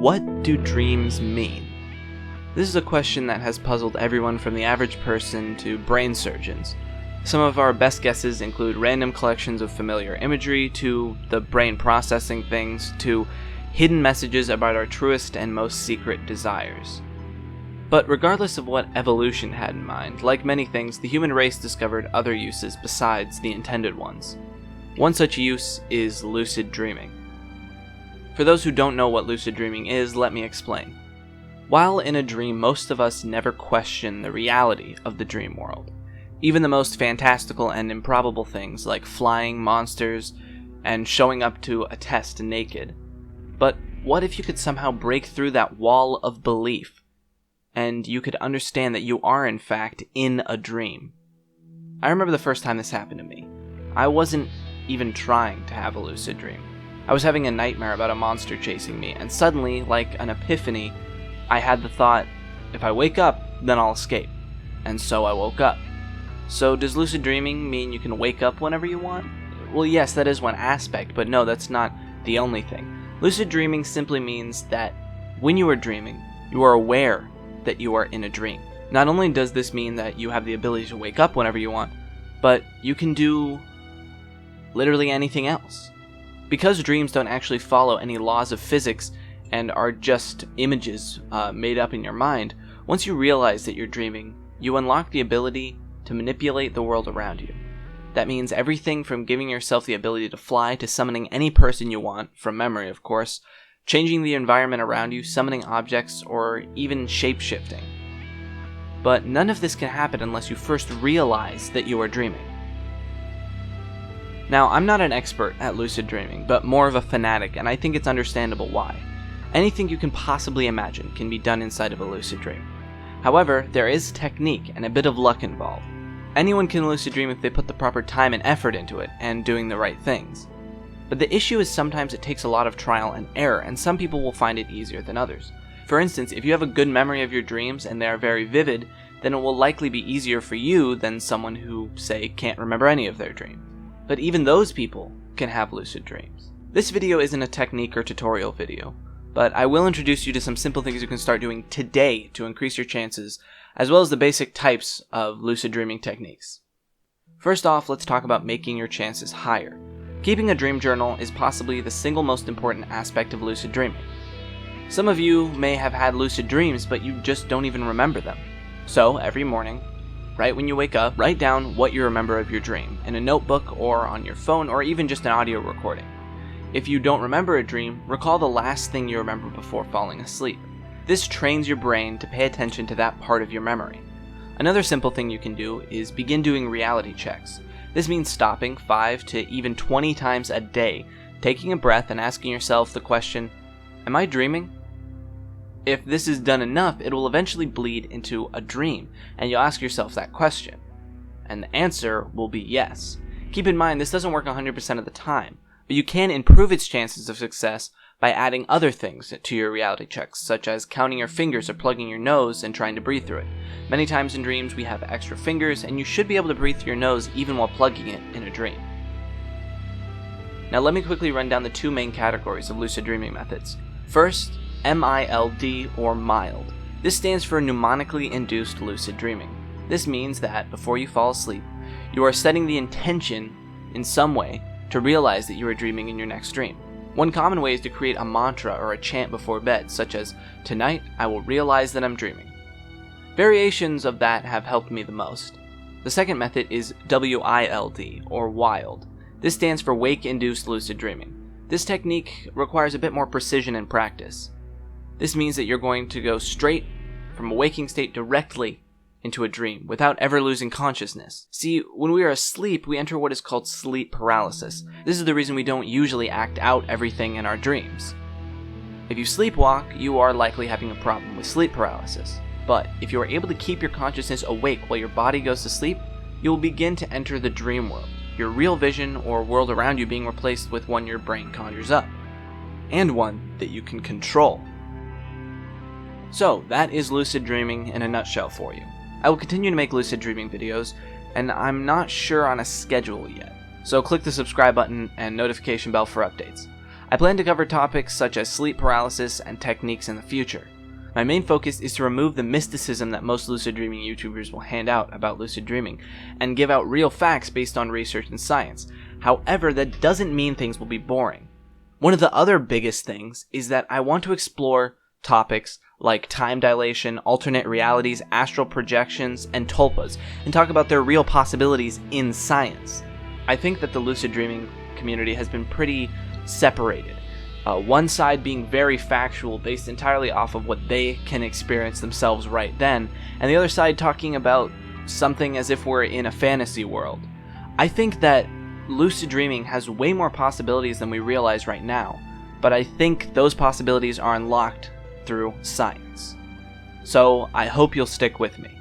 What do dreams mean? This is a question that has puzzled everyone from the average person to brain surgeons. Some of our best guesses include random collections of familiar imagery, to the brain processing things, to hidden messages about our truest and most secret desires. But regardless of what evolution had in mind, like many things, the human race discovered other uses besides the intended ones. One such use is lucid dreaming. For those who don't know what lucid dreaming is, let me explain. While in a dream, most of us never question the reality of the dream world. Even the most fantastical and improbable things like flying monsters and showing up to a test naked. But what if you could somehow break through that wall of belief and you could understand that you are in fact in a dream? I remember the first time this happened to me. I wasn't even trying to have a lucid dream. I was having a nightmare about a monster chasing me, and suddenly, like an epiphany, I had the thought, if I wake up, then I'll escape. And so I woke up. So does lucid dreaming mean you can wake up whenever you want? Well, yes, that is one aspect, but no, that's not the only thing. Lucid dreaming simply means that when you are dreaming, you are aware that you are in a dream. Not only does this mean that you have the ability to wake up whenever you want, but you can do literally anything else. Because dreams don't actually follow any laws of physics and are just images made up in your mind, once you realize that you're dreaming, you unlock the ability to manipulate the world around you. That means everything from giving yourself the ability to fly to summoning any person you want, from memory of course, changing the environment around you, summoning objects, or even shape-shifting. But none of this can happen unless you first realize that you are dreaming. Now, I'm not an expert at lucid dreaming, but more of a fanatic, and I think it's understandable why. Anything you can possibly imagine can be done inside of a lucid dream. However, there is technique and a bit of luck involved. Anyone can lucid dream if they put the proper time and effort into it, and doing the right things. But the issue is sometimes it takes a lot of trial and error, and some people will find it easier than others. For instance, if you have a good memory of your dreams and they are very vivid, then it will likely be easier for you than someone who, say, can't remember any of their dreams. But even those people can have lucid dreams. This video isn't a technique or tutorial video, but I will introduce you to some simple things you can start doing today to increase your chances, as well as the basic types of lucid dreaming techniques. First off, let's talk about making your chances higher. Keeping a dream journal is possibly the single most important aspect of lucid dreaming. Some of you may have had lucid dreams, but you just don't even remember them. So, every morning, right when you wake up, write down what you remember of your dream in a notebook or on your phone or even just an audio recording. If you don't remember a dream, recall the last thing you remember before falling asleep. This trains your brain to pay attention to that part of your memory. Another simple thing you can do is begin doing reality checks. This means stopping 5 to even 20 times a day, taking a breath and asking yourself the question, am I dreaming? If this is done enough, it will eventually bleed into a dream, and you'll ask yourself that question. And the answer will be yes. Keep in mind, this doesn't work 100% of the time, but you can improve its chances of success by adding other things to your reality checks, such as counting your fingers or plugging your nose and trying to breathe through it. Many times in dreams, we have extra fingers, and you should be able to breathe through your nose even while plugging it in a dream. Now let me quickly run down the two main categories of lucid dreaming methods. First, MILD, or mild. This stands for mnemonically induced lucid dreaming. This means that, before you fall asleep, you are setting the intention, in some way, to realize that you are dreaming in your next dream. One common way is to create a mantra or a chant before bed, such as, tonight I will realize that I'm dreaming. Variations of that have helped me the most. The second method is WILD, or wild. This stands for wake-induced lucid dreaming. This technique requires a bit more precision and practice. This means that you're going to go straight from a waking state directly into a dream without ever losing consciousness. See, when we are asleep, we enter what is called sleep paralysis. This is the reason we don't usually act out everything in our dreams. If you sleepwalk, you are likely having a problem with sleep paralysis. But if you are able to keep your consciousness awake while your body goes to sleep, you will begin to enter the dream world, your real vision or world around you being replaced with one your brain conjures up, and one that you can control. So, that is lucid dreaming in a nutshell for you. I will continue to make lucid dreaming videos, and I'm not sure on a schedule yet, so click the subscribe button and notification bell for updates. I plan to cover topics such as sleep paralysis and techniques in the future. My main focus is to remove the mysticism that most lucid dreaming YouTubers will hand out about lucid dreaming, and give out real facts based on research and science. However, that doesn't mean things will be boring. One of the other biggest things is that I want to explore topics like time dilation, alternate realities, astral projections, and tulpas, and talk about their real possibilities in science. I think that the lucid dreaming community has been pretty separated. One side being very factual, based entirely off of what they can experience themselves right then, and the other side talking about something as if we're in a fantasy world. I think that lucid dreaming has way more possibilities than we realize right now, but I think those possibilities are unlocked through science. So I hope you'll stick with me.